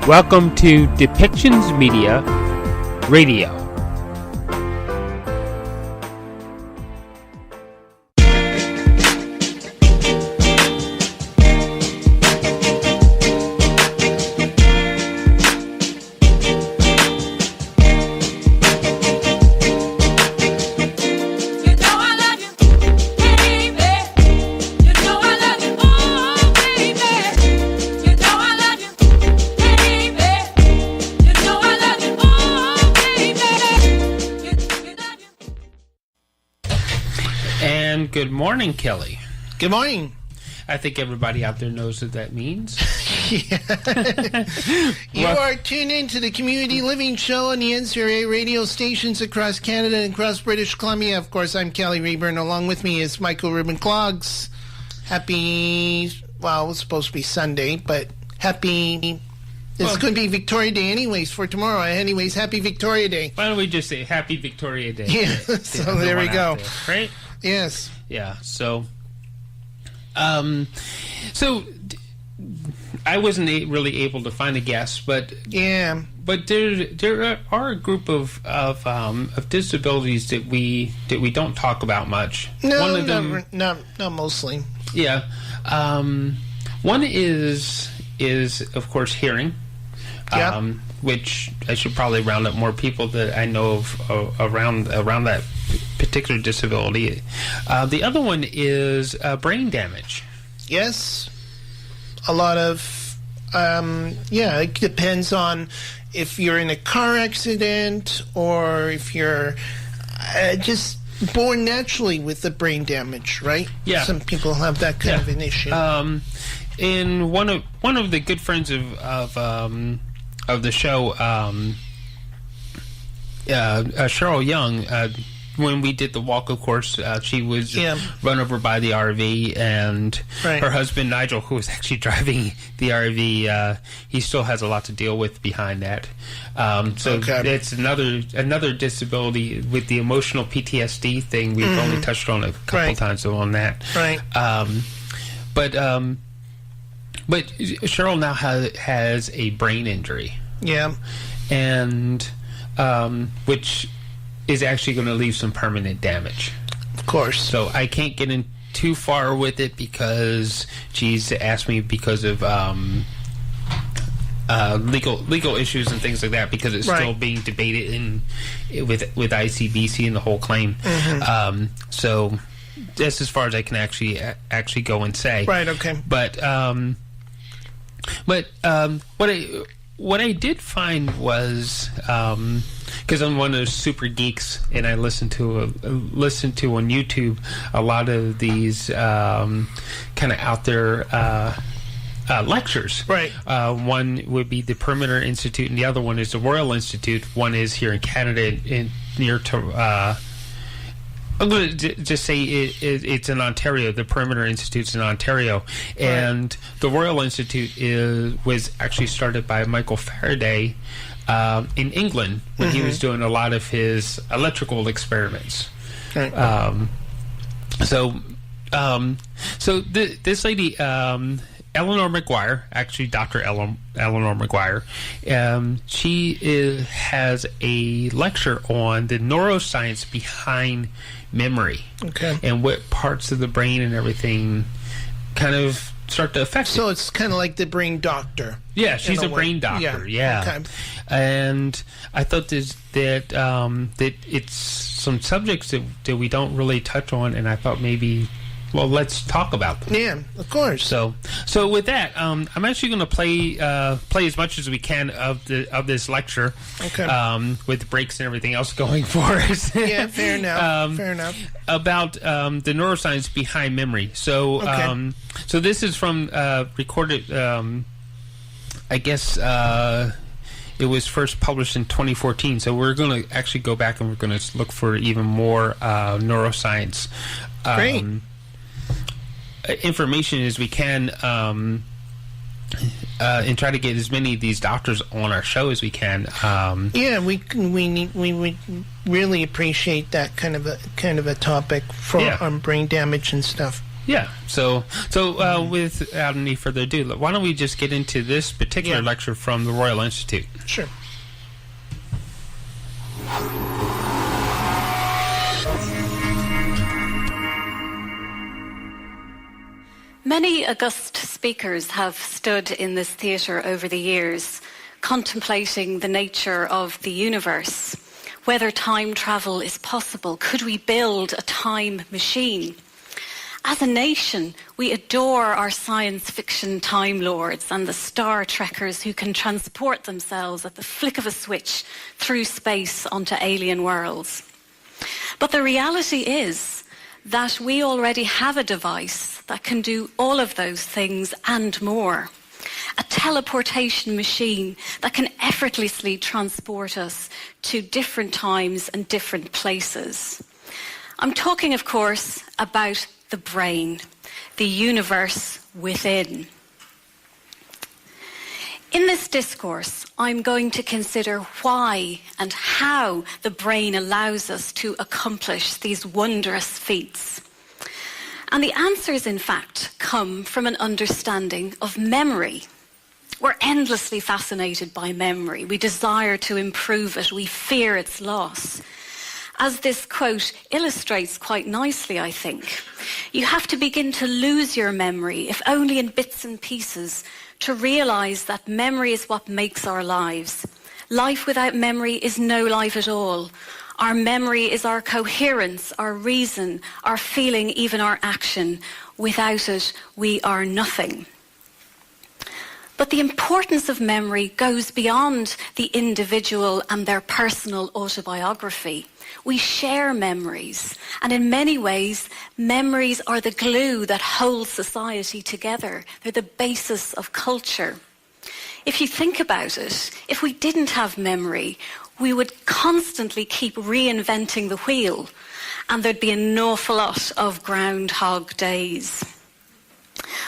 Welcome to Depictions Media Radio. Good morning, Kelly. Good morning. I think everybody out there knows what that means. You are tuned into the Community Living Show on the NCRA radio stations across Canada and across British Columbia. Of course, I'm Kelly Rayburn. Along with me is Michael Rubin Clogs. Happy, well, it's supposed to be Sunday, but happy... It's going to be Victoria Day anyways for tomorrow. Anyways, happy Victoria Day. Why don't we just say happy Victoria Day? Yeah, so there we go. There, right? Yes. Yeah, so I wasn't really able to find a guest, but yeah, but there are a group of disabilities that we don't talk about much. No, one of them, not mostly. Yeah, one is of course hearing. Yeah. Which I should probably round up more people that I know of around that particular disability. The other one is brain damage. Yes, a lot of it depends on if you're in a car accident or if you're just born naturally with the brain damage, right? Yeah, some people have that kind of an issue. And one of the good friends of the show, Cheryl Young, when we did the walk, of course, she was run over by the RV, and her husband, Nigel, who was actually driving the RV, he still has a lot to deal with behind that. It's another disability with the emotional PTSD thing. We've only touched on a couple times on that. Right. But Cheryl now has a brain injury. Yeah. And which is actually going to leave some permanent damage. Of course. So I can't get in too far with it because she's asked me because of legal issues and things like that, because it's still being debated with ICBC and the whole claim. Mm-hmm. So that's as far as I can actually go and say. Right. Okay. But what I did find was, because I'm one of those super geeks and I listen to on YouTube a lot of these kind of out there lectures. Right. One would be the Perimeter Institute, and the other one is the Royal Institute. One is here in Canada, near to. I'm going to just say it's in Ontario. The Perimeter Institute's in Ontario. And the Royal Institute was actually started by Michael Faraday in England when he was doing a lot of his electrical experiments. Right. This lady, Eleanor Maguire, actually Dr. Eleanor Maguire, she has a lecture on the neuroscience behind memory, and what parts of the brain and everything kind of start to affect it. So it's kind of like the brain doctor. Yeah, she's a brain doctor. Yeah. Okay. And I thought that it's some subjects that we don't really touch on, and I thought maybe, well, let's talk about them. Yeah, of course. So with that, I'm actually going to play as much as we can of this lecture. Okay. With breaks and everything else going for us. Yeah, fair enough. Fair enough. About the neuroscience behind memory. So so this is from recorded. I guess it was first published in 2014. So we're going to actually go back and we're going to look for even more neuroscience. Great. Information as we can, and try to get as many of these doctors on our show as we can. We would really appreciate that kind of a topic for brain damage and stuff. Yeah. So without any further ado, why don't we just get into this particular lecture from the Royal Institute? Sure. Many august speakers have stood in this theatre over the years, contemplating the nature of the universe, whether time travel is possible. Could we build a time machine? As a nation, we adore our science fiction Time Lords and the Star Trekkers who can transport themselves at the flick of a switch through space onto alien worlds. But the reality is that we already have a device that can do all of those things and more. A teleportation machine that can effortlessly transport us to different times and different places. I'm talking, of course, about the brain, the universe within. In this discourse, I'm going to consider why and how the brain allows us to accomplish these wondrous feats. And the answers, in fact, come from an understanding of memory. We're endlessly fascinated by memory. We desire to improve it. We fear its loss. As this quote illustrates quite nicely, I think, you have to begin to lose your memory, if only in bits and pieces, to realise that memory is what makes our lives. Life without memory is no life at all. Our memory is our coherence, our reason, our feeling, even our action. Without it, we are nothing. But the importance of memory goes beyond the individual and their personal autobiography. We share memories, and in many ways, memories are the glue that holds society together. They're the basis of culture. If you think about it, if we didn't have memory, we would constantly keep reinventing the wheel, and there'd be an awful lot of Groundhog Days.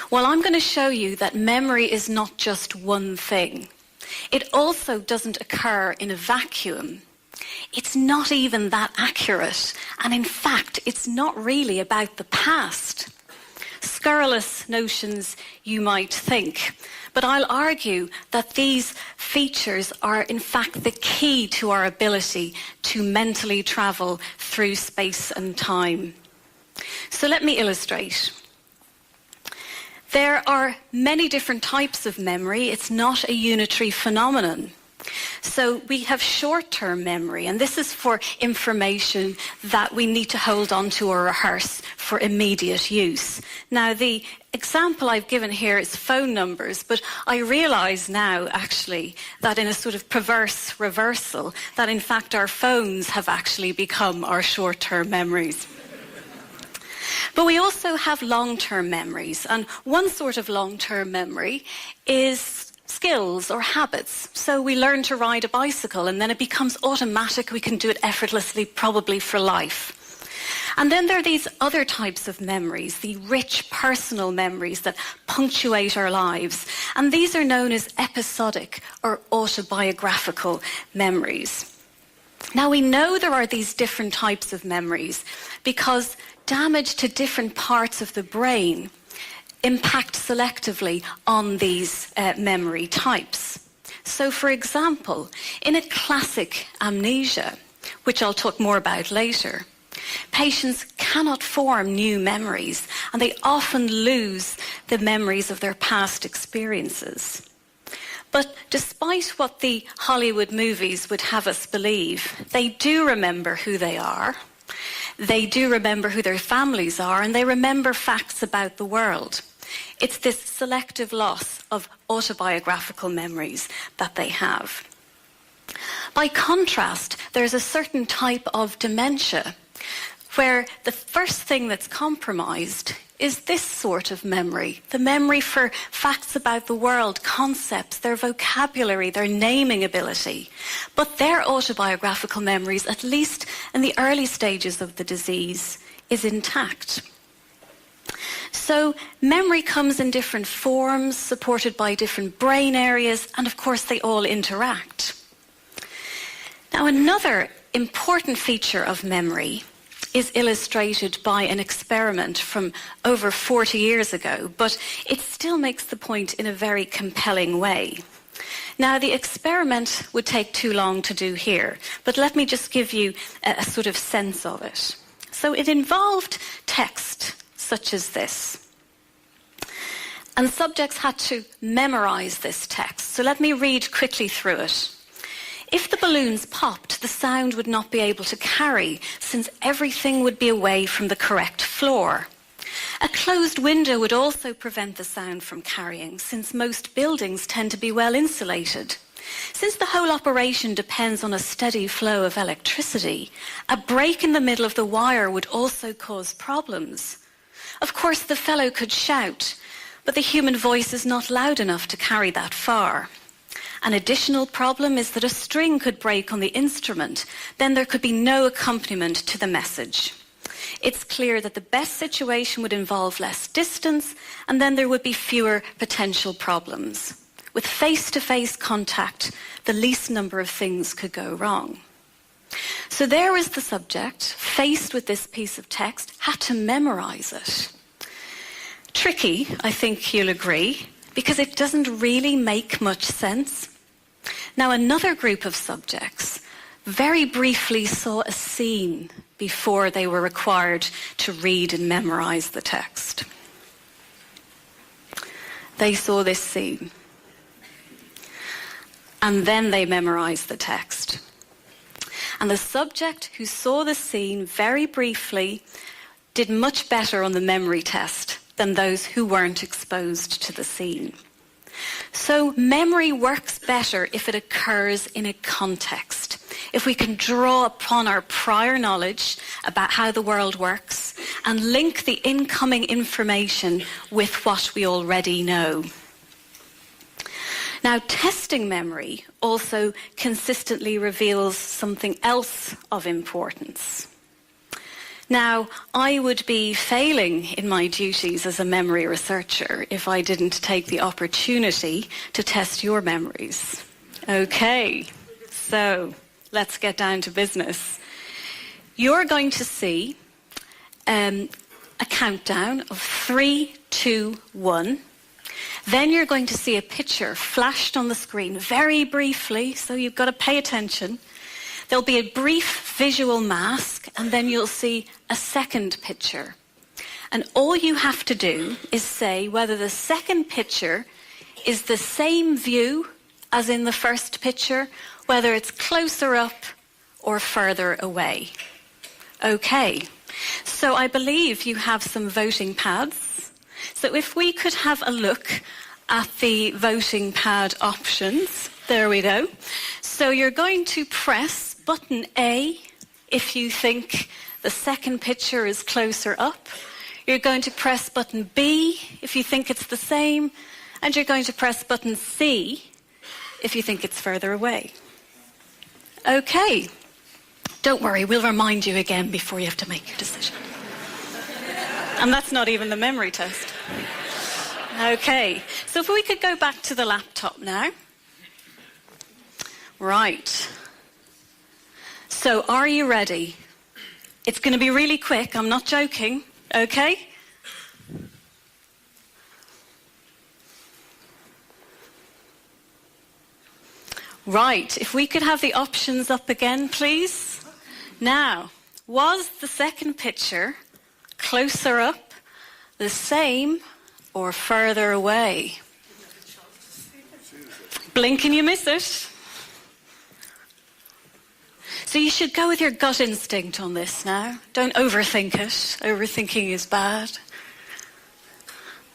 Well, I'm going to show you that memory is not just one thing. It also doesn't occur in a vacuum. It's not even that accurate, and in fact, it's not really about the past. Scurrilous notions, you might think, but I'll argue that these features are in fact the key to our ability to mentally travel through space and time. So let me illustrate. There are many different types of memory. It's not a unitary phenomenon. So we have short-term memory, and this is for information that we need to hold on to or rehearse for immediate use. Now, the example I've given here is phone numbers, but I realise now, actually, that in a sort of perverse reversal, that in fact our phones have actually become our short-term memories. But we also have long-term memories, and one sort of long-term memory is skills or habits. So we learn to ride a bicycle and then it becomes automatic. We can do it effortlessly, probably for life. And then there are these other types of memories, the rich personal memories that punctuate our lives. And these are known as episodic or autobiographical memories. Now we know there are these different types of memories because damage to different parts of the brain impact selectively on these memory types. So, for example, in a classic amnesia, which I'll talk more about later, patients cannot form new memories, and they often lose the memories of their past experiences. But despite what the Hollywood movies would have us believe, they do remember who they are, they do remember who their families are, and they remember facts about the world. It's this selective loss of autobiographical memories that they have. By contrast, there's a certain type of dementia where the first thing that's compromised is this sort of memory, the memory for facts about the world, concepts, their vocabulary, their naming ability. But their autobiographical memories, at least in the early stages of the disease, is intact. So memory comes in different forms, supported by different brain areas, and of course they all interact. Now, another important feature of memory is illustrated by an experiment from over 40 years ago, but it still makes the point in a very compelling way. Now, the experiment would take too long to do here, but let me just give you a sort of sense of it. So it involved text such as this. And subjects had to memorize this text. So let me read quickly through it. If the balloons popped, the sound would not be able to carry, since everything would be away from the correct floor. A closed window would also prevent the sound from carrying, since most buildings tend to be well insulated. Since the whole operation depends on a steady flow of electricity, a break in the middle of the wire would also cause problems. Of course, the fellow could shout, but the human voice is not loud enough to carry that far. An additional problem is that a string could break on the instrument, then there could be no accompaniment to the message. It's clear that the best situation would involve less distance, and then there would be fewer potential problems. With face-to-face contact, the least number of things could go wrong. So there was the subject, faced with this piece of text, had to memorize it. Tricky, I think you'll agree, because it doesn't really make much sense. Now, another group of subjects very briefly saw a scene before they were required to read and memorize the text. They saw this scene. And then they memorized the text. And the subject who saw the scene very briefly did much better on the memory test than those who weren't exposed to the scene. So memory works better if it occurs in a context. If we can draw upon our prior knowledge about how the world works and link the incoming information with what we already know. Now, testing memory also consistently reveals something else of importance. Now, I would be failing in my duties as a memory researcher if I didn't take the opportunity to test your memories. Okay, so let's get down to business. You're going to see a countdown of 3, 2, 1. Then you're going to see a picture flashed on the screen very briefly, so you've got to pay attention. There'll be a brief visual mask, and then you'll see a second picture. And all you have to do is say whether the second picture is the same view as in the first picture, whether it's closer up or further away. Okay, so I believe you have some voting pads. So if we could have a look at the voting pad options. There we go. So you're going to press button A if you think the second picture is closer up. You're going to press button B if you think it's the same. And you're going to press button C if you think it's further away. Okay. Don't worry, we'll remind you again before you have to make your decision. And that's not even the memory test. Okay, so if we could go back to the laptop now. Right. So are you ready? It's going to be really quick, I'm not joking. Okay? Right, if we could have the options up again, please. Now, was the second picture closer up, the same, or further away? Blink and you miss it. So you should go with your gut instinct on this now. Don't overthink it. Overthinking is bad.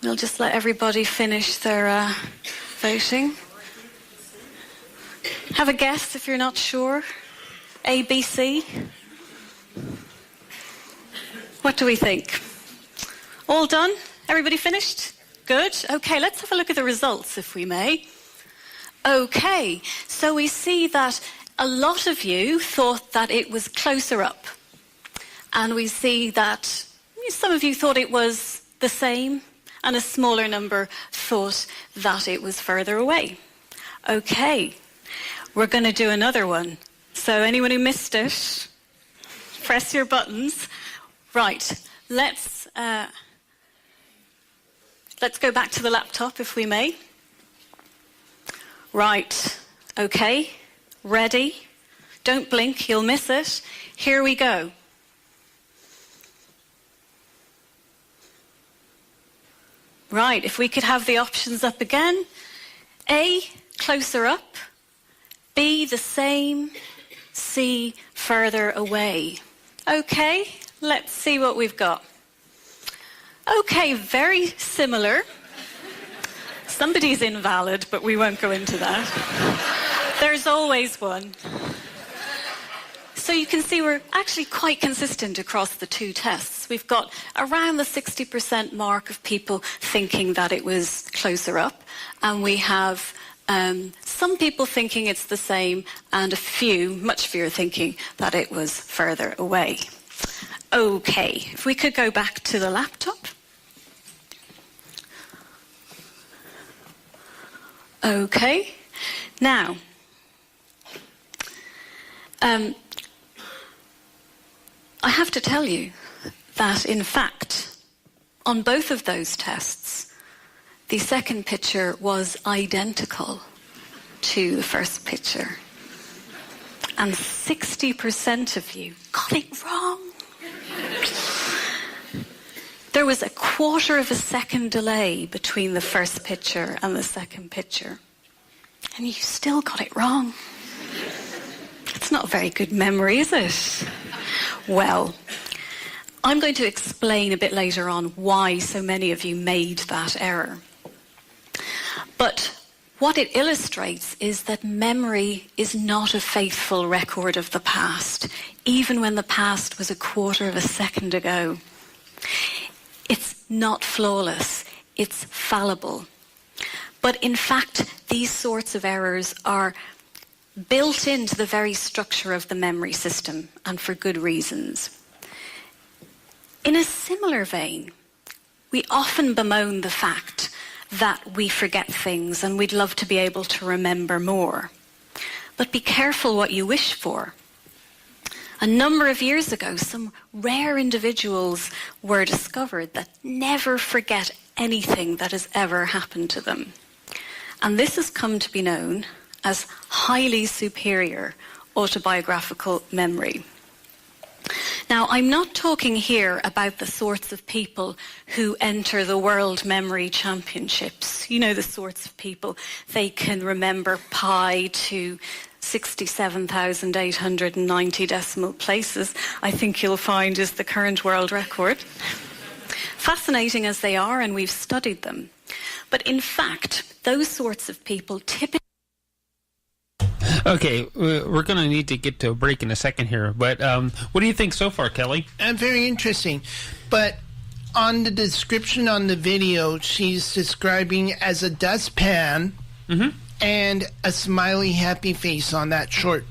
We'll just let everybody finish their voting. Have a guess if you're not sure. A, B, C. What do we think? All done? Everybody finished? Good. Okay, let's have a look at the results, if we may. Okay, so we see that a lot of you thought that it was closer up. And we see that some of you thought it was the same, and a smaller number thought that it was further away. Okay, we're going to do another one. So anyone who missed it, press your buttons. Right, let's go back to the laptop if we may. Right, okay, ready? Don't blink, you'll miss it. Here we go. Right, if we could have the options up again. A, closer up. B, the same. C, further away. Okay, let's see what we've got. Okay, very similar. Somebody's invalid, but we won't go into that. There's always one. So you can see we're actually quite consistent across the two tests. We've got around the 60% mark of people thinking that it was closer up, and we have some people thinking it's the same, and a few, much fewer, thinking that it was further away. Okay, if we could go back to the laptop. Okay, now, I have to tell you that, in fact, on both of those tests, the second picture was identical to the first picture. And 60% of you got it wrong. There was a quarter of a second delay between the first picture and the second picture. And you still got it wrong. It's not a very good memory, is it? Well, I'm going to explain a bit later on why so many of you made that error. But what it illustrates is that memory is not a faithful record of the past, even when the past was a quarter of a second ago. It's not flawless, it's fallible. But in fact, these sorts of errors are built into the very structure of the memory system, and for good reasons. In a similar vein, we often bemoan the fact that we forget things and we'd love to be able to remember more. But be careful what you wish for. A number of years ago, some rare individuals were discovered that never forget anything that has ever happened to them. And this has come to be known as highly superior autobiographical memory. Now, I'm not talking here about the sorts of people who enter the World Memory Championships. You know, the sorts of people, they can remember pi to 67,890 decimal places, I think you'll find is the current world record. Fascinating as they are, and we've studied them. But in fact, those sorts of people typically... Okay, we're going to need to get to a break in a second here, but what do you think so far, Kelly? Very interesting. But on the description on the video, she's describing as a dustpan and a smiley, happy face on that short,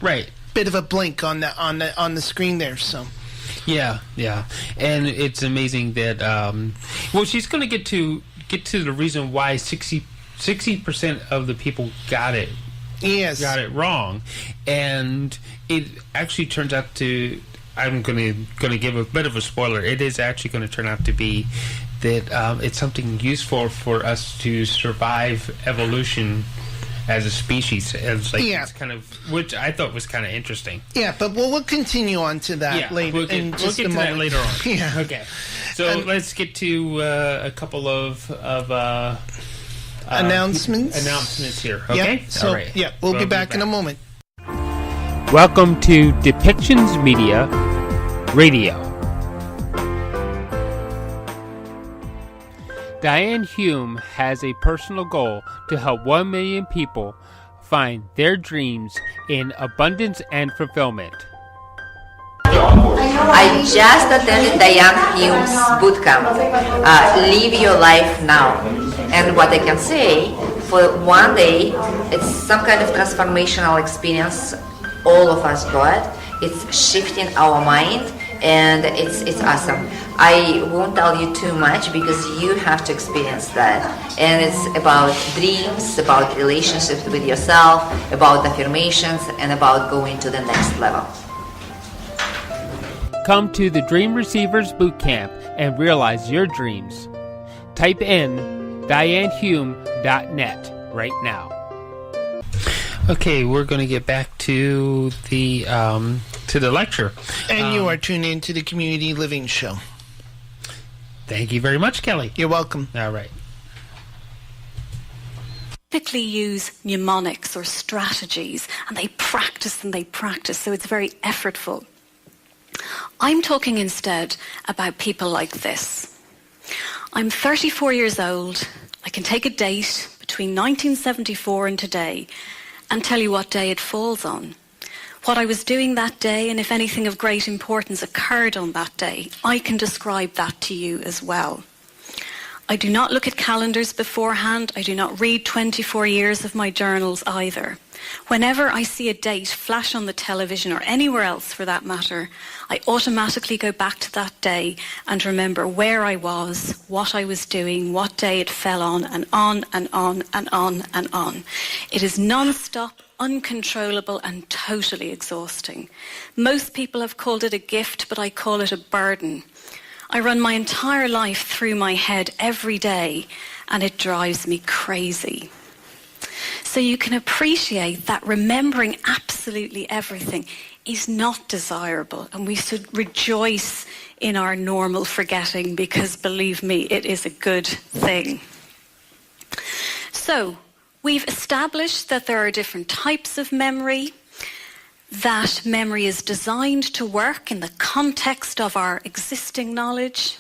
right? Bit of a blink on the screen there. So, yeah, and it's amazing that well, she's going to get to the reason why 60% of the people got it. Yes. Got it wrong. And it actually turns out to, I'm going to give a bit of a spoiler, it is actually going to turn out to be that it's something useful for us to survive evolution as a species. It's like, it's kind of, which I thought was kind of interesting. Yeah, but we'll continue on to that later. We'll get to that later on. Yeah. Okay. So let's get to a couple of announcements here. Okay. Yeah. So we'll be back in a moment. Welcome to Depictions Media Radio. Diane Hume has a personal goal to help 1 million people find their dreams in abundance and fulfillment. I just attended Diane Hume's bootcamp, Live Your Life Now. And what I can say, for one day, it's some kind of transformational experience all of us got. It's shifting our mind, and it's awesome. I won't tell you too much because you have to experience that. And it's about dreams, about relationships with yourself, about affirmations, and about going to the next level. Come to the Dream Receivers Bootcamp and realize your dreams. Type in DianeHume.net right now. Okay, we're going to get back to the lecture. And you are tuned in to the Community Living Show. Thank you very much, Kelly. You're welcome. All right. Typically use mnemonics or strategies, and they practice, so it's very effortful. I'm talking instead about people like this. I'm 34 years old. I can take a date between 1974 and today and tell you what day it falls on, what I was doing that day, and if anything of great importance occurred on that day. I can describe that to you as well. I do not look at calendars beforehand. I do not read 24 years of my journals either. Whenever I see a date flash on the television or anywhere else for that matter, I automatically go back to that day and remember where I was, what I was doing, what day it fell on, and on and on and on and on. It is non-stop, uncontrollable, and totally exhausting. Most people have called it a gift, but I call it a burden. I run my entire life through my head every day, and it drives me crazy. So you can appreciate that remembering absolutely everything is not desirable, and we should rejoice in our normal forgetting, because believe me, it is a good thing. So we've established that there are different types of memory, that memory is designed to work in the context of our existing knowledge,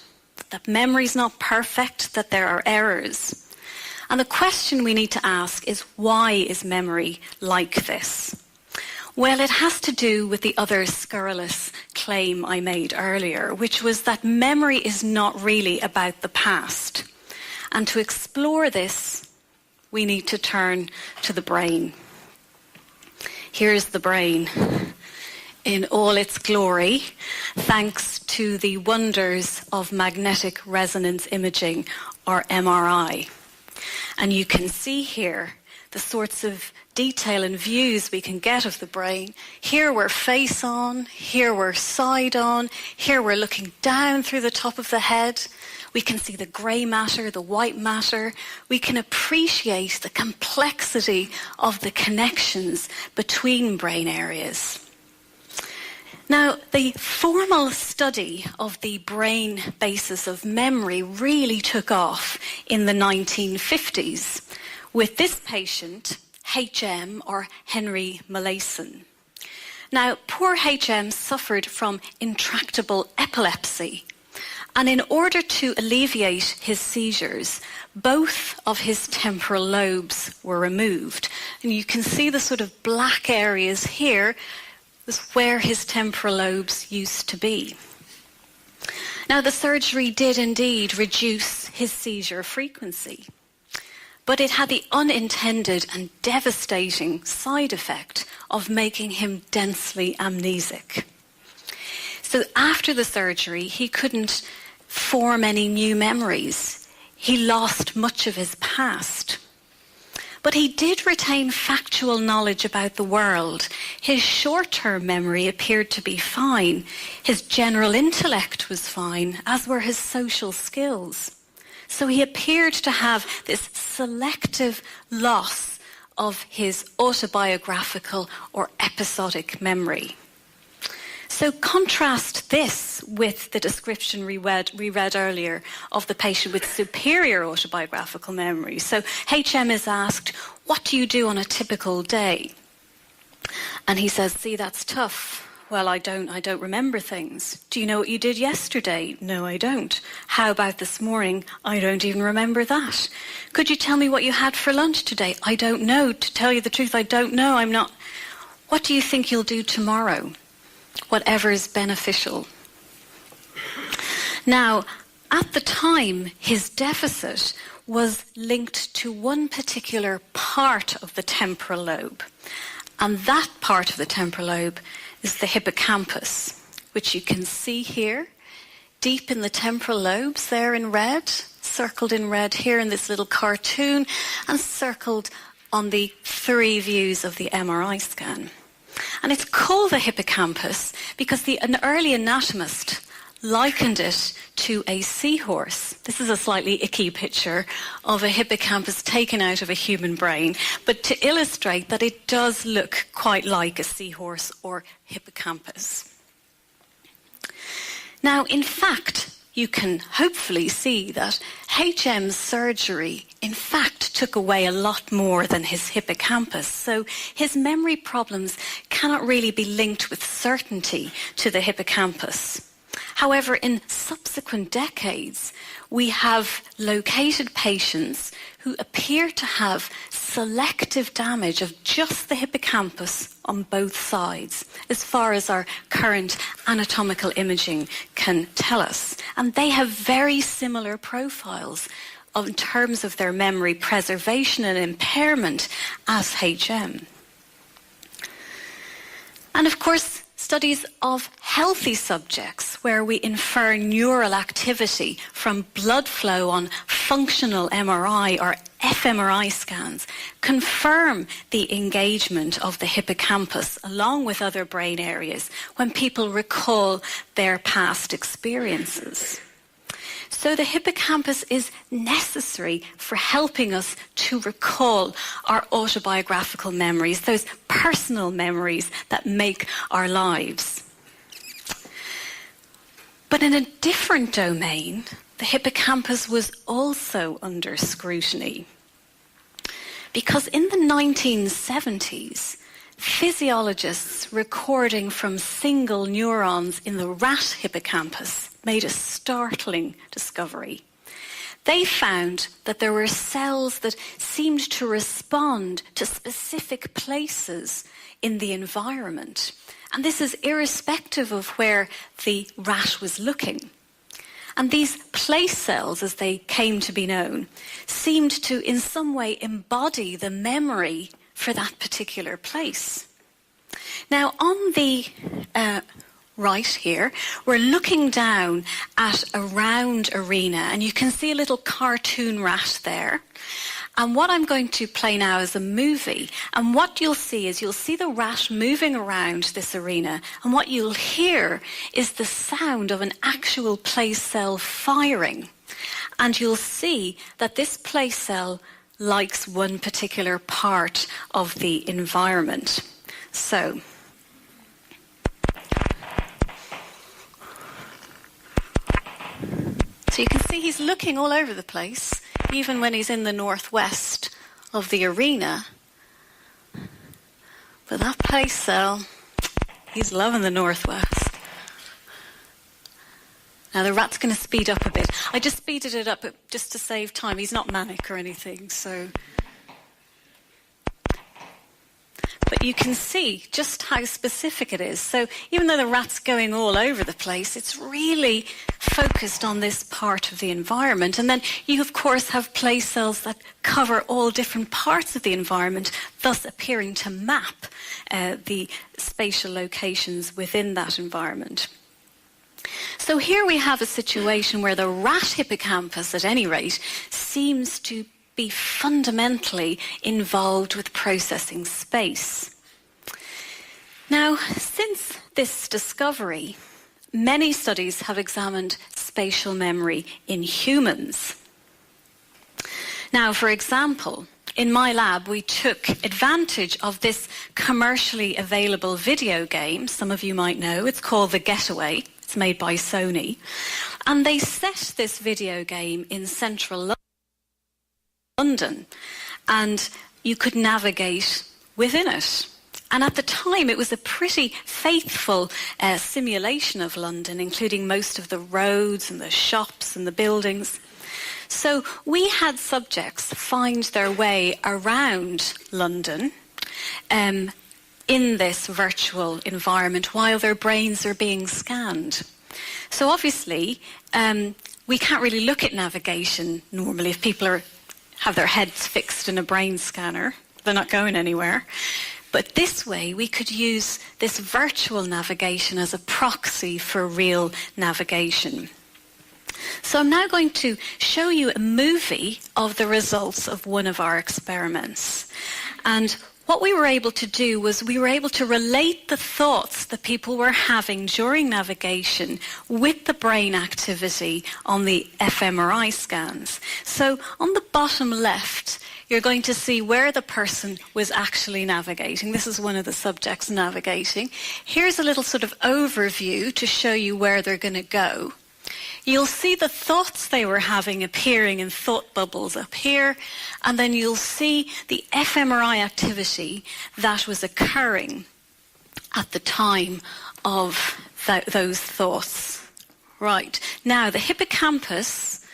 that memory is not perfect, that there are errors. And the question we need to ask is, why is memory like this? Well, it has to do with the other scurrilous claim I made earlier, which was that memory is not really about the past. And to explore this, we need to turn to the brain. Here's the brain in all its glory, thanks to the wonders of magnetic resonance imaging, or MRI. And you can see here the sorts of detail and views we can get of the brain. Here we're face on, here we're side on, here we're looking down through the top of the head. We can see the grey matter, the white matter. We can appreciate the complexity of the connections between brain areas. Now, the formal study of the brain basis of memory really took off in the 1950s with this patient, HM, or Henry Molaison. Now, poor HM suffered from intractable epilepsy. And in order to alleviate his seizures, both of his temporal lobes were removed. And you can see the sort of black areas here was where his temporal lobes used to be. Now, the surgery did indeed reduce his seizure frequency, but it had the unintended and devastating side effect of making him densely amnesic. So after the surgery, he couldn't form any new memories. He lost much of his past. But he did retain factual knowledge about the world. His short-term memory appeared to be fine. His general intellect was fine, as were his social skills. So he appeared to have this selective loss of his autobiographical or episodic memory. So contrast this with the description we read earlier of the patient with superior autobiographical memory. So HM is asked, what do you do on a typical day? And he says, see, that's tough. Well, I don't remember things. Do you know what you did yesterday? No, I don't. How about this morning? I don't even remember that. Could you tell me what you had for lunch today? I don't know. To tell you the truth, I don't know. I'm not. What do you think you'll do tomorrow? Whatever is beneficial. Now, at the time, his deficit was linked to one particular part of the temporal lobe. And that part of the temporal lobe is the hippocampus, which you can see here, deep in the temporal lobes there in red, circled in red here in this little cartoon, and circled on the 3 views of the MRI scan. And it's called the hippocampus because an early anatomist likened it to a seahorse. This is a slightly icky picture of a hippocampus taken out of a human brain, but to illustrate that it does look quite like a seahorse or hippocampus. Now, in fact, you can hopefully see that HM's surgery, in fact, took away a lot more than his hippocampus. So his memory problems cannot really be linked with certainty to the hippocampus. However, in subsequent decades, we have located patients who appear to have selective damage of just the hippocampus on both sides, as far as our current anatomical imaging can tell us. And they have very similar profiles in terms of their memory preservation and impairment as HM. And of course, studies of healthy subjects where we infer neural activity from blood flow on functional MRI or fMRI scans confirm the engagement of the hippocampus along with other brain areas when people recall their past experiences. So the hippocampus is necessary for helping us to recall our autobiographical memories, those personal memories that make our lives. But in a different domain, the hippocampus was also under scrutiny. Because in the 1970s, physiologists recording from single neurons in the rat hippocampus made a startling discovery. They found that there were cells that seemed to respond to specific places in the environment. And this is irrespective of where the rat was looking. And these place cells, as they came to be known, seemed to in some way embody the memory for that particular place. Now, on the right here, we're looking down at a round arena, and you can see a little cartoon rat there. And what I'm going to play now is a movie. And what you'll see is you'll see the rat moving around this arena. And what you'll hear is the sound of an actual place cell firing. And you'll see that this place cell likes one particular part of the environment. So you can see he's looking all over the place, even when he's in the northwest of the arena. But that place cell, he's loving the northwest. Now the rat's going to speed up a bit. I just speeded it up just to save time. He's not manic or anything, so. But you can see just how specific it is. So even though the rat's going all over the place, it's really focused on this part of the environment. And then you, of course, have place cells that cover all different parts of the environment, thus appearing to map the spatial locations within that environment. So here we have a situation where the rat hippocampus, at any rate, seems to be fundamentally involved with processing space. Now, since this discovery, many studies have examined spatial memory in humans. Now, for example, in my lab, we took advantage of this commercially available video game. Some of you might know. It's called The Getaway. It's made by Sony. And they set this video game in central London, and you could navigate within it. And at the time, it was a pretty faithful simulation of London, including most of the roads and the shops and the buildings. So we had subjects find their way around London in this virtual environment while their brains are being scanned. So obviously, we can't really look at navigation normally if people have their heads fixed in a brain scanner. They're not going anywhere. But this way, we could use this virtual navigation as a proxy for real navigation. So I'm now going to show you a movie of the results of one of our experiments. And what we were able to do was we were able to relate the thoughts that people were having during navigation with the brain activity on the fMRI scans. So on the bottom left, you're going to see where the person was actually navigating. This is one of the subjects navigating. Here's a little sort of overview to show you where they're going to go. You'll see the thoughts they were having appearing in thought bubbles up here, and then you'll see the fMRI activity that was occurring at the time of those thoughts. Right, now the hippocampus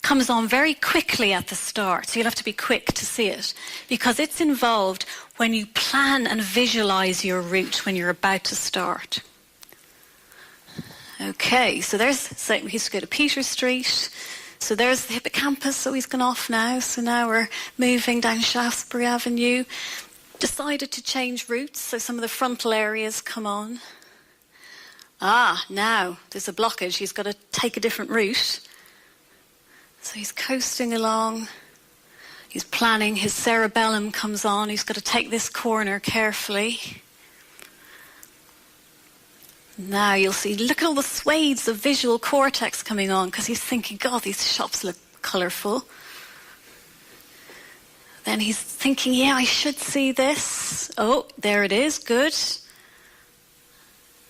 comes on very quickly at the start, so you'll have to be quick to see it, because it's involved when you plan and visualize your route when you're about to start. Okay, so say we used to go to Peter Street. So there's the hippocampus, so he's gone off now. So now we're moving down Shaftesbury Avenue. Decided to change routes, so some of the frontal areas come on. Now there's a blockage. He's got to take a different route. So he's coasting along. He's planning. His cerebellum comes on. He's got to take this corner carefully. Now you'll see, look at all the swathes of visual cortex coming on, because he's thinking, God, these shops look colourful. Then he's thinking, yeah, I should see this. Oh, there it is, good.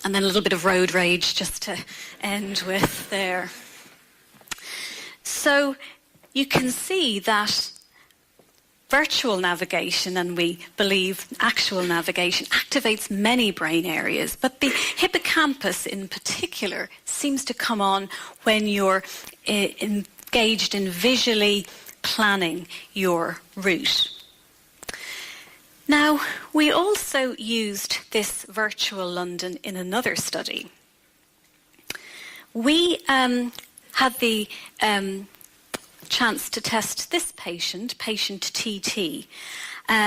And then a little bit of road rage just to end with there. So you can see that virtual navigation, and we believe actual navigation, activates many brain areas, but the hippocampus in particular seems to come on when you're engaged in visually planning your route. Now, we also used this virtual London in another study. We had the chance to test this patient TT.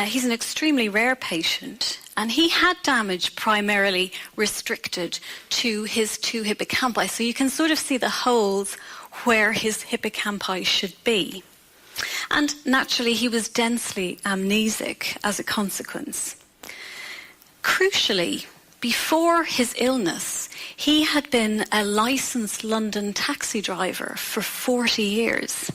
He's an extremely rare patient, and he had damage primarily restricted to his two hippocampi. So you can sort of see the holes where his hippocampi should be. And naturally, he was densely amnesic as a consequence. Crucially, before his illness, he had been a licensed London taxi driver for 40 years.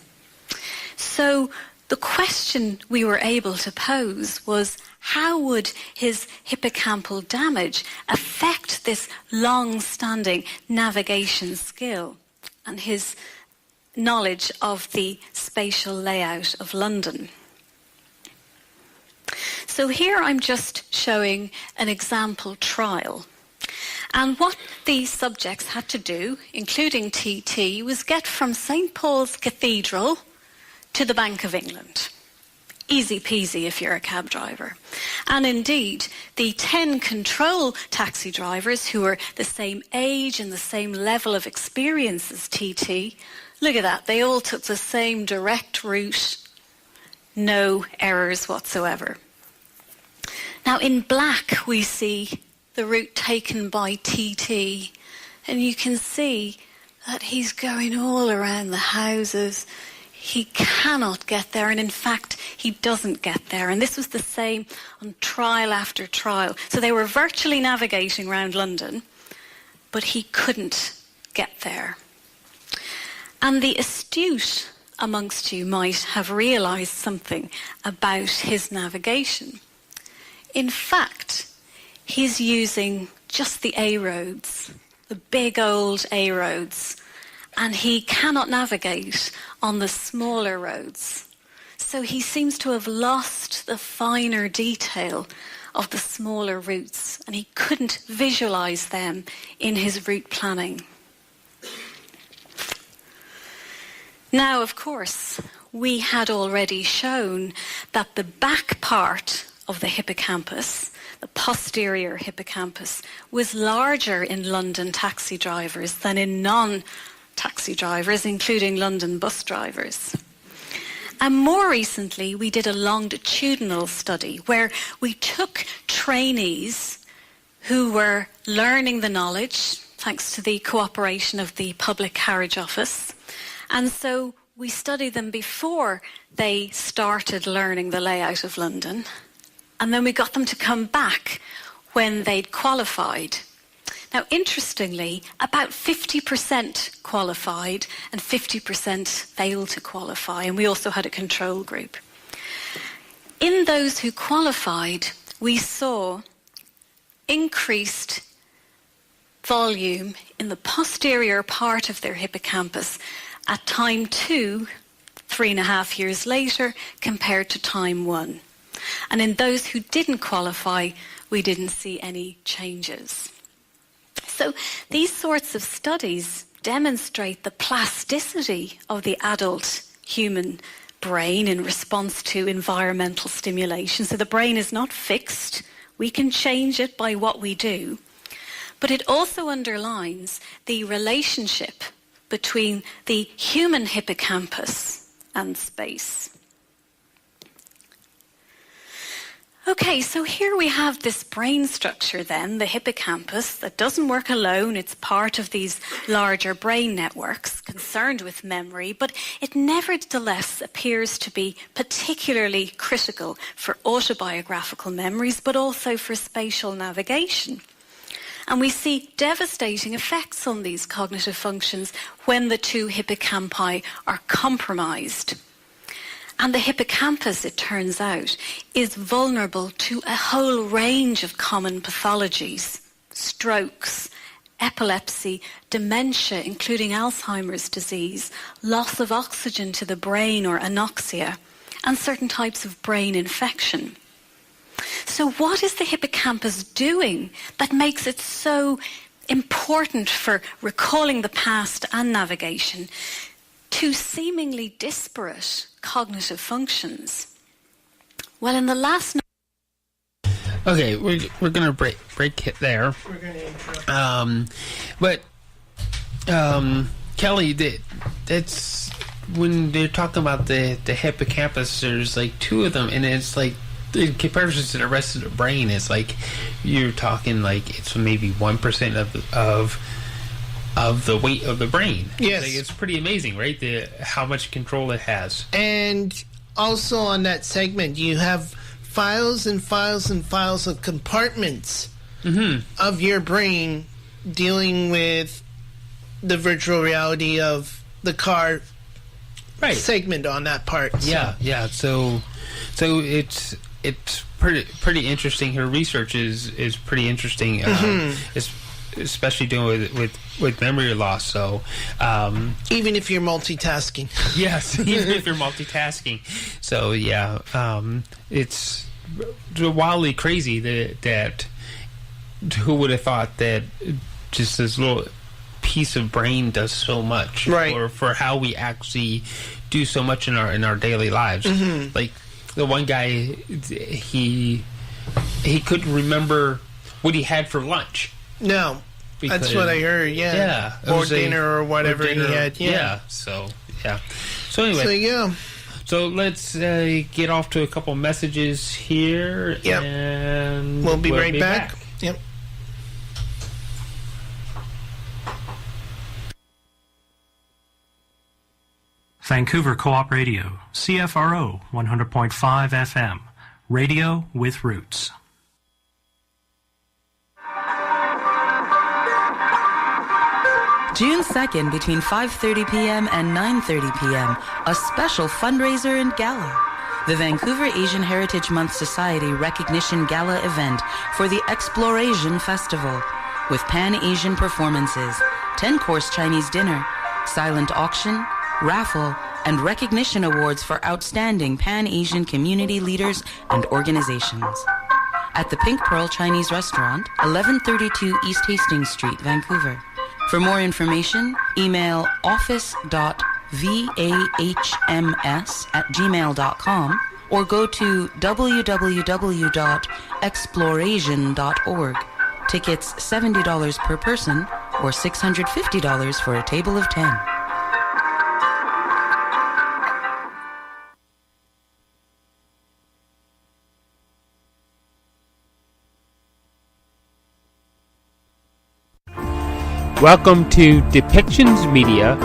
So the question we were able to pose was, how would his hippocampal damage affect this long-standing navigation skill and his knowledge of the spatial layout of London? So here I'm just showing an example trial. And what the subjects had to do, including TT, was get from St. Paul's Cathedral to the Bank of England. Easy peasy if you're a cab driver. And indeed, the 10 control taxi drivers who were the same age and the same level of experience as TT, look at that, they all took the same direct route, no errors whatsoever. Now in black we see the route taken by TT, and you can see that he's going all around the houses. He cannot get there, and in fact, he doesn't get there. And this was the same on trial after trial. So they were virtually navigating around London, but he couldn't get there. And the astute amongst you might have realised something about his navigation. In fact, he's using just the A roads, the big old A roads, and he cannot navigate on the smaller roads. So he seems to have lost the finer detail of the smaller routes, and he couldn't visualize them in his route planning. Now, of course, we had already shown that the back part of the hippocampus, the posterior hippocampus, was larger in London taxi drivers than in non-taxi drivers, including London bus drivers. And more recently, we did a longitudinal study where we took trainees who were learning the knowledge, thanks to the cooperation of the Public Carriage Office. And so we studied them before they started learning the layout of London. and then we got them to come back when they'd qualified. Now, interestingly, about 50% qualified and 50% failed to qualify, and we also had a control group. In those who qualified, we saw increased volume in the posterior part of their hippocampus at time 2, 3.5 years later, compared to time 1. And in those who didn't qualify, we didn't see any changes. So these sorts of studies demonstrate the plasticity of the adult human brain in response to environmental stimulation. So the brain is not fixed. We can change it by what we do. But it also underlines the relationship between the human hippocampus and space. Okay, so here we have this brain structure then, the hippocampus, that doesn't work alone. It's part of these larger brain networks concerned with memory, but it nevertheless appears to be particularly critical for autobiographical memories, but also for spatial navigation. And we see devastating effects on these cognitive functions when the two hippocampi are compromised. And the hippocampus, it turns out, is vulnerable to a whole range of common pathologies: strokes, epilepsy, dementia, including Alzheimer's disease, loss of oxygen to the brain or anoxia, and certain types of brain infection. So what is the hippocampus doing that makes it so important for recalling the past and navigation? Two seemingly disparate cognitive functions. Well, in the last... Okay, we're going to break it there. We're going to interrupt. But Kelly, that's when they're talking about the hippocampus. There's like two of them, and it's like in comparison to the rest of the brain, it's like you're talking like it's maybe 1% of the weight of the brain. Yes. Like, it's pretty amazing, right? How much control it has. And also on that segment, you have files and files and files of compartments of your brain dealing with the virtual reality of the car segment on that part. So. Yeah. So it's pretty interesting. Her research is pretty interesting. Especially doing with memory loss. So even if you're multitasking. Yes, even if you're multitasking. So yeah, it's wildly crazy that who would have thought that just this little piece of brain does so much for how we actually do so much in our daily lives. Like the one guy, he couldn't remember what he had for lunch. No, that's what I heard. Yeah, or dinner or whatever he had. Yeah. So anyway, so you go. So let's get off to a couple messages here. Yep. And we'll be right back. Yep. Vancouver Co-op Radio, CFRO 100.5 FM, radio with roots. June 2nd between 5:30 p.m. and 9:30 p.m., a special fundraiser and gala. The Vancouver Asian Heritage Month Society Recognition Gala event for the Exploration Festival with Pan-Asian performances, 10-course Chinese dinner, silent auction, raffle, and recognition awards for outstanding Pan-Asian community leaders and organizations. At the Pink Pearl Chinese Restaurant, 1132 East Hastings Street, Vancouver. For more information, email office.vahms@gmail.com or go to www.exploration.org. Tickets $70 per person or $650 for a table of 10. Welcome to Depictions Media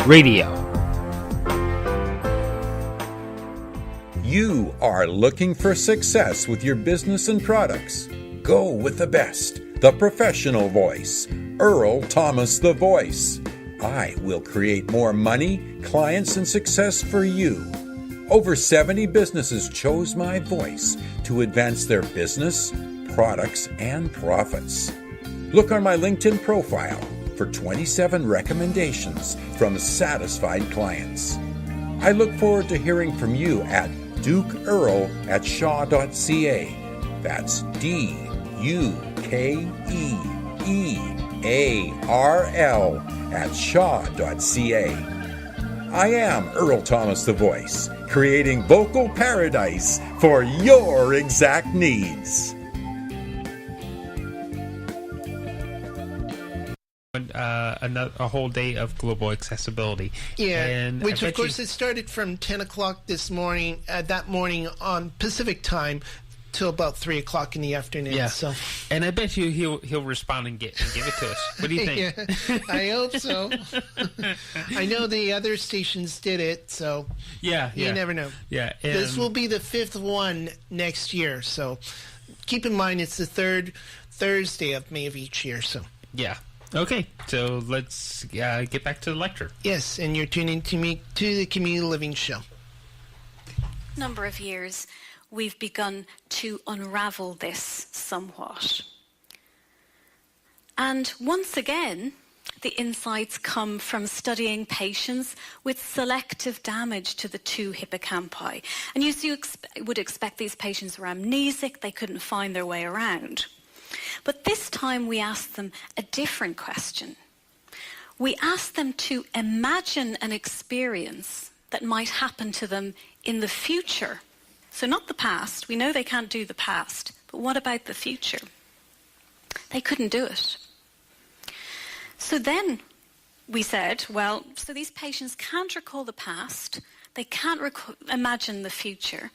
Radio. You are looking for success with your business and products. Go with the best, the professional voice, Earl Thomas the Voice. I will create more money, clients, and success for you. Over 70 businesses chose my voice to advance their business, products, and profits. Look on my LinkedIn profile for 27 recommendations from satisfied clients. I look forward to hearing from you at dukeearl@shaw.ca. That's DUKEEARL @shaw.ca. I am Earl Thomas the Voice, creating vocal paradise for your exact needs. A whole day of global accessibility. Yeah, and which of course it started from 10 o'clock that morning on Pacific time till about 3 o'clock in the afternoon. Yeah, so. And I bet you he'll respond and give it to us. What do you think? Yeah, I hope so. I know the other stations did it, so you never know. Yeah, this will be the 5th one next year, so keep in mind it's the 3rd Thursday of May of each year. So yeah. Okay, so let's get back to the lecture. Yes, and you're tuning to the Community Living Show. Number of years, we've begun to unravel this somewhat. And once again, the insights come from studying patients with selective damage to the 2 hippocampi. And you would expect these patients were amnesic, they couldn't find their way around. But this time we asked them a different question. We asked them to imagine an experience that might happen to them in the future. So not the past. We know they can't do the past. But what about the future? They couldn't do it. So then we said, well, so these patients can't recall the past. They can't imagine the future.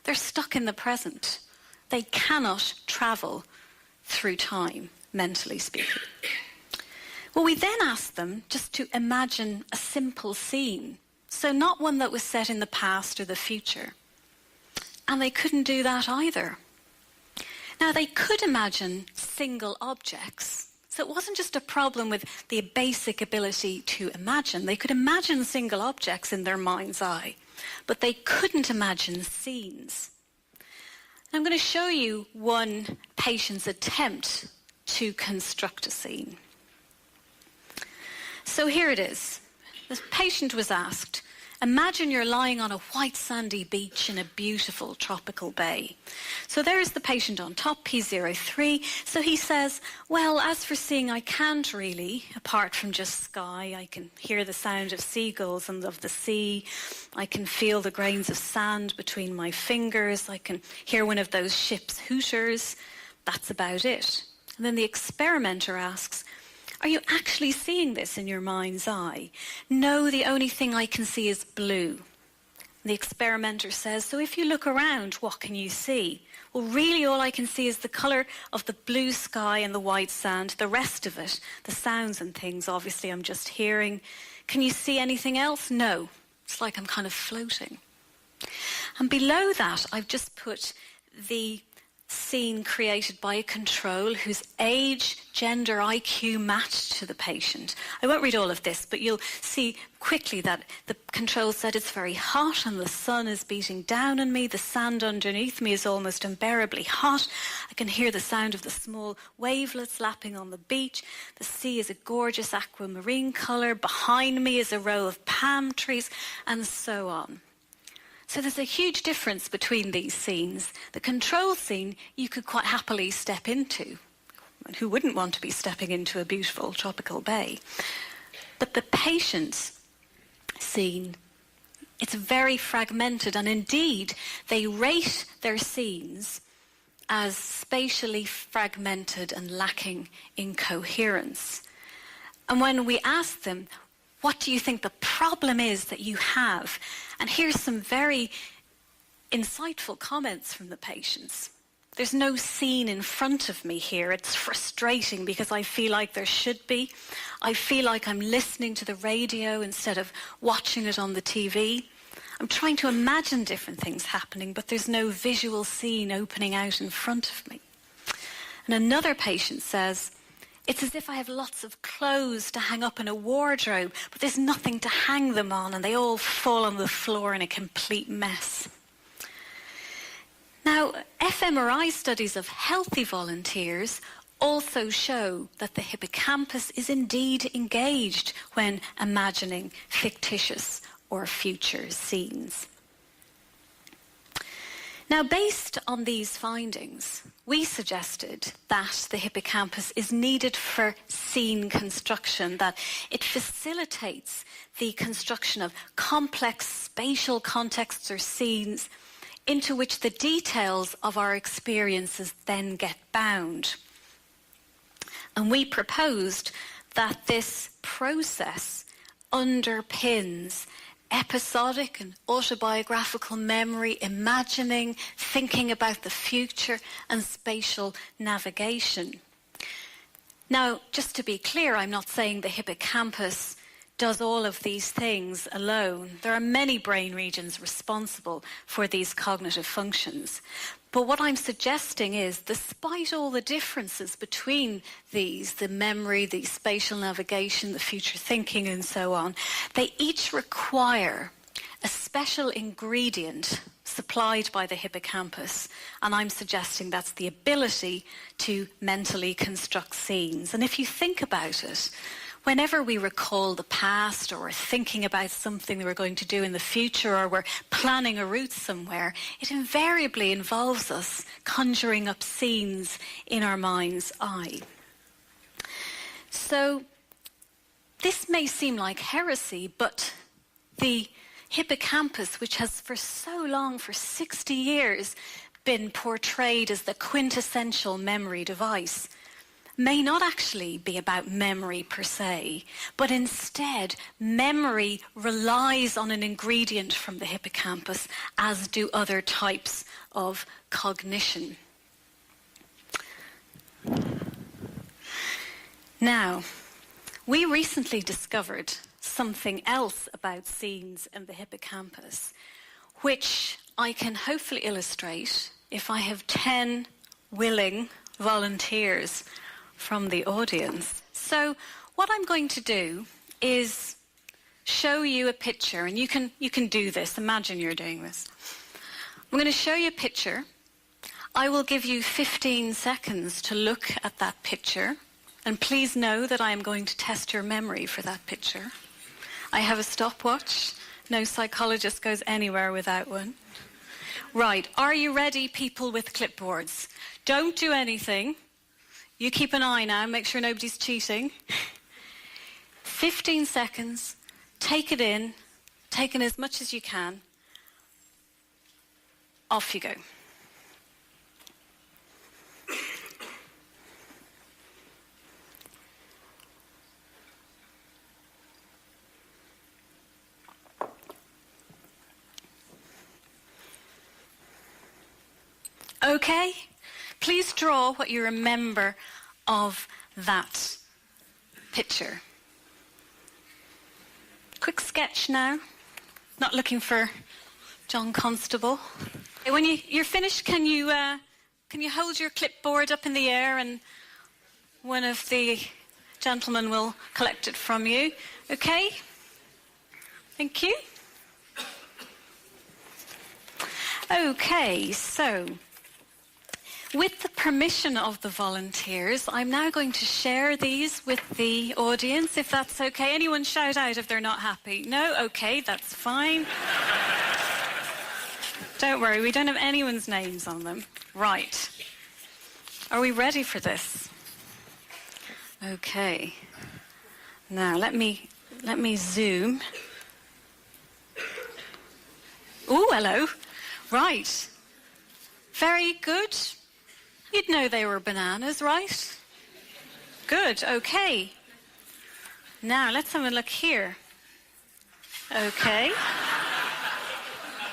They're stuck in the present. They cannot travel through time, mentally speaking. Well, we then asked them just to imagine a simple scene, so not one that was set in the past or the future. And they couldn't do that either. Now, they could imagine single objects, so it wasn't just a problem with the basic ability to imagine. They could imagine single objects in their mind's eye, but they couldn't imagine scenes. I'm going to show you one patient's attempt to construct a scene. So here it is. The patient was asked, imagine you're lying on a white sandy beach in a beautiful tropical bay. So there's the patient on top, P03. So he says, well, as for seeing, I can't really, apart from just sky. I can hear the sound of seagulls and of the sea. I can feel the grains of sand between my fingers. I can hear one of those ships' hooters. That's about it. And then the experimenter asks, are you actually seeing this in your mind's eye? No, the only thing I can see is blue. The experimenter says, so if you look around, what can you see? Well, really all I can see is the colour of the blue sky and the white sand. The rest of it, the sounds and things, obviously I'm just hearing. Can you see anything else? No. It's like I'm kind of floating. And below that, I've just put the scene created by a control whose age, gender, IQ matched to the patient. I won't read all of this, but you'll see quickly that the control said it's very hot and the sun is beating down on me. The sand underneath me is almost unbearably hot. I can hear the sound of the small wavelets lapping on the beach. The sea is a gorgeous aquamarine colour. Behind me is a row of palm trees, and so on. So there's a huge difference between these scenes. The control scene you could quite happily step into. And who wouldn't want to be stepping into a beautiful tropical bay? But the patient's scene, it's very fragmented, and indeed they rate their scenes as spatially fragmented and lacking in coherence. And when we ask them, what do you think the problem is that you have? And here's some very insightful comments from the patients. There's no scene in front of me here. It's frustrating because I feel like there should be. I feel like I'm listening to the radio instead of watching it on the TV. I'm trying to imagine different things happening, but there's no visual scene opening out in front of me. And another patient says, it's as if I have lots of clothes to hang up in a wardrobe, but there's nothing to hang them on, and they all fall on the floor in a complete mess. Now, fMRI studies of healthy volunteers also show that the hippocampus is indeed engaged when imagining fictitious or future scenes. Now, based on these findings, we suggested that the hippocampus is needed for scene construction, that it facilitates the construction of complex spatial contexts or scenes into which the details of our experiences then get bound. And we proposed that this process underpins episodic and autobiographical memory, imagining, thinking about the future, and spatial navigation. Now, just to be clear, I'm not saying the hippocampus does all of these things alone. There are many brain regions responsible for these cognitive functions. But what I'm suggesting is, despite all the differences between these, the memory, the spatial navigation, the future thinking, and so on, they each require a special ingredient supplied by the hippocampus, and I'm suggesting that's the ability to mentally construct scenes. And if you think about it, whenever we recall the past, or we're thinking about something that we're going to do in the future, or we're planning a route somewhere, it invariably involves us conjuring up scenes in our mind's eye. So this may seem like heresy, but the hippocampus, which has for so long, for 60 years, been portrayed as the quintessential memory device, may not actually be about memory per se, but instead memory relies on an ingredient from the hippocampus, as do other types of cognition. Now, we recently discovered something else about scenes in the hippocampus, which I can hopefully illustrate if I have 10 willing volunteers from the audience. So what I'm going to do is show you a picture, and you can do this. Imagine you're doing this. I'm going to show you a picture. I will give you 15 seconds to look at that picture, and please know that I am going to test your memory for that picture. I have a stopwatch. No psychologist goes anywhere without one. Right, are you ready, people with clipboards? Don't do anything. You keep an eye now, make sure nobody's cheating. 15 seconds, take it in as much as you can. Off you go. Okay? Please draw what you remember of that picture. Quick sketch now. Not looking for John Constable. When you're finished, can you hold your clipboard up in the air, and one of the gentlemen will collect it from you. Okay? Thank you. Okay, so with the permission of the volunteers, I'm now going to share these with the audience, if that's okay. Anyone shout out if they're not happy? No? Okay, that's fine. Don't worry, we don't have anyone's names on them. Right. Are we ready for this? Okay. Now, let me zoom. Oh, hello. Right. Very good. You'd know they were bananas, right? Good, okay. Now, let's have a look here. Okay.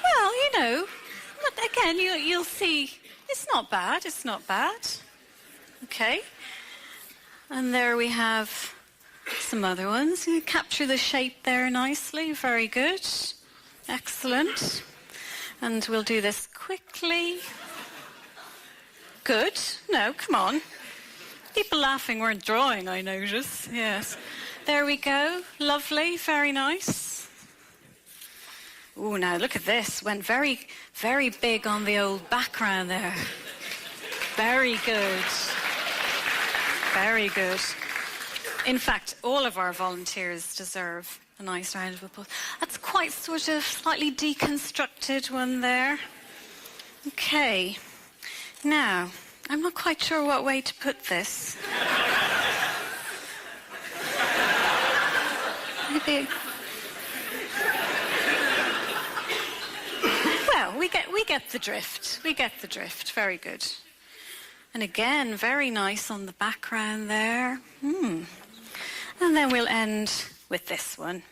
Well, you know, again, you'll see, it's not bad, it's not bad. Okay. And there we have some other ones. You capture the shape there nicely, very good. Excellent. And we'll do this quickly. Good. No, come on. People laughing weren't drawing, I notice. Yes. There we go. Lovely. Very nice. Oh, now look at this. Went very, very big on the old background there. Very good. Very good. In fact, all of our volunteers deserve a nice round of applause. That's quite sort of slightly deconstructed one there. Okay. Now, I'm not quite sure what way to put this. Maybe. Well, we get the drift. We get the drift. Very good. And again, very nice on the background there. And then we'll end with this one.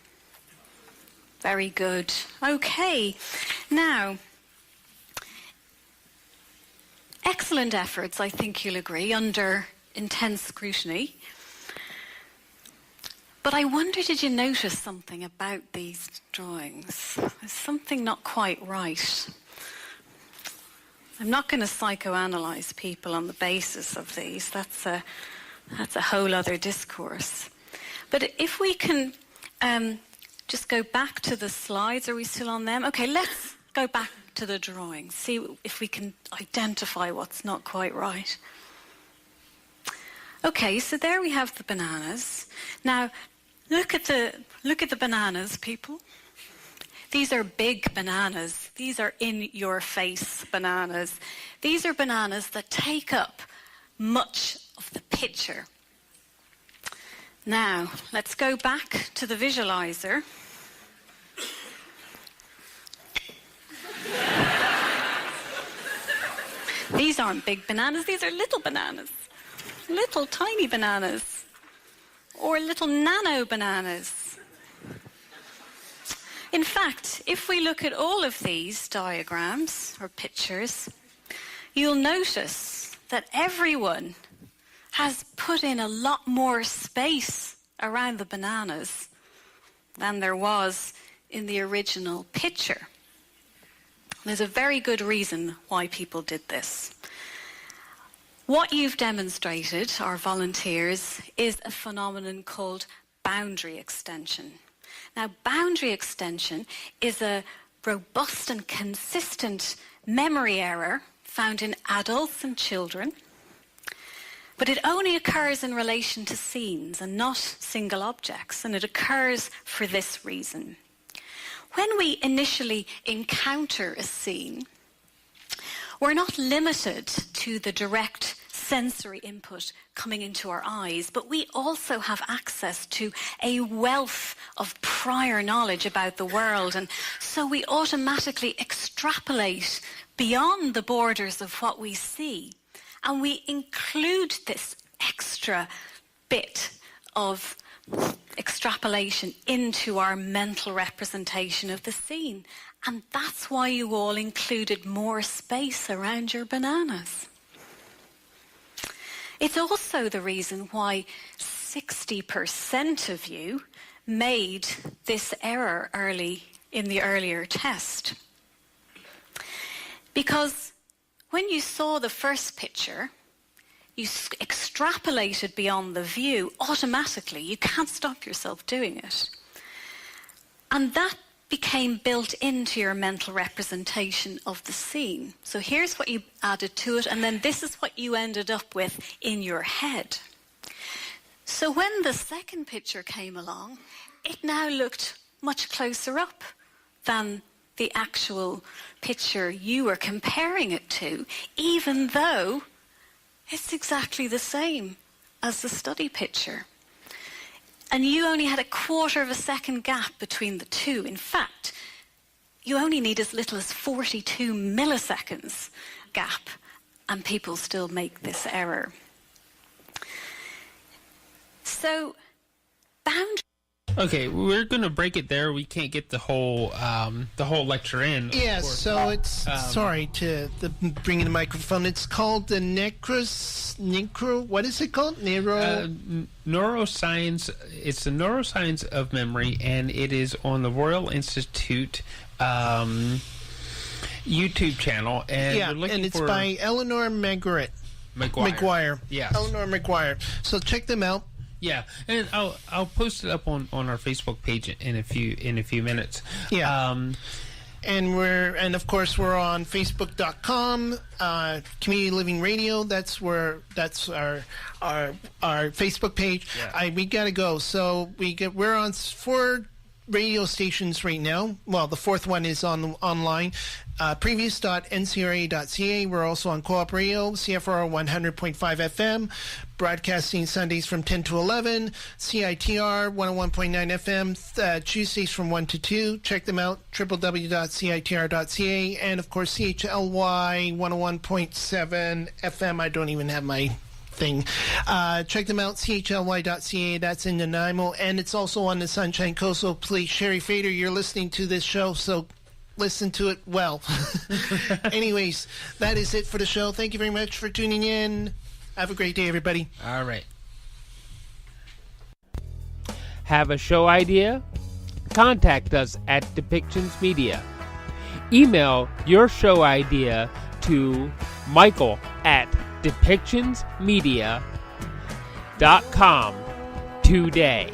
Very good. Okay. Now, excellent efforts, I think you'll agree, under intense scrutiny. But I wonder, did you notice something about these drawings? There's something not quite right. I'm not going to psychoanalyze people on the basis of these. That's a whole other discourse. But if we can just go back to the slides. Are we still on them? Okay, let's go back to the drawings. See if we can identify what's not quite right. Okay, so there we have the bananas. Now, look at the bananas, people. These are big bananas. These are in-your-face bananas. These are bananas that take up much of the picture. Now, let's go back to the visualizer. These aren't big bananas. These are little bananas. Little tiny bananas. Or little nano bananas. In fact, if we look at all of these diagrams or pictures, you'll notice that everyone has put in a lot more space around the bananas than there was in the original picture. There's a very good reason why people did this. What you've demonstrated, our volunteers, is a phenomenon called boundary extension. Now, boundary extension is a robust and consistent memory error found in adults and children, but it only occurs in relation to scenes and not single objects, and it occurs for this reason. When we initially encounter a scene, we're not limited to the direct sensory input coming into our eyes, but we also have access to a wealth of prior knowledge about the world, and so we automatically extrapolate beyond the borders of what we see, and we include this extra bit of extrapolation into our mental representation of the scene. And that's why you all included more space around your bananas. It's also the reason why 60% of you made this error early in the earlier test. Because when you saw the first picture, you extrapolated beyond the view automatically. You can't stop yourself doing it. And that became built into your mental representation of the scene. So here's what you added to it, and then this is what you ended up with in your head. So when the second picture came along, it now looked much closer up than the actual picture you were comparing it to, even though it's exactly the same as the study picture. And you only had a quarter of a second gap between the two. In fact, you only need as little as 42 milliseconds gap, and people still make this error. So, boundary. Okay, we're going to break it there. We can't get the whole lecture in. Yes, so it's sorry to bring in the microphone. It's called the what is it called? Neuroscience. It's the Neuroscience of Memory, and it is on the Royal Institute YouTube channel, and Yeah, you're looking and it's for by Eleanor Maguire. Yeah. Eleanor Maguire. So check them out. Yeah, and I'll post it up on our Facebook page in a few minutes. Yeah. And of course we're on Facebook.com, Community Living Radio. That's our Facebook page. Yeah. We gotta go. So we're on 4 radio stations right now. Well, the 4th one is online. Previous.ncra.ca. We're also on Co-op Radio, CFRO 100.5 FM, broadcasting Sundays from 10 to 11, CITR 101.9 FM, Tuesdays from 1 to 2. Check them out, www.citr.ca, and of course CHLY 101.7 FM. I don't even have my thing. Check them out, chly.ca. That's in Nanaimo, and it's also on the Sunshine Coast. So please, Sherry Fader, you're listening to this show, so listen to it well. Anyways, that is it for the show. Thank you very much for tuning in. Have a great day, everybody. All right. Have a show idea? Contact us at Depictions Media. Email your show idea to Michael@depictionsmedia.com today.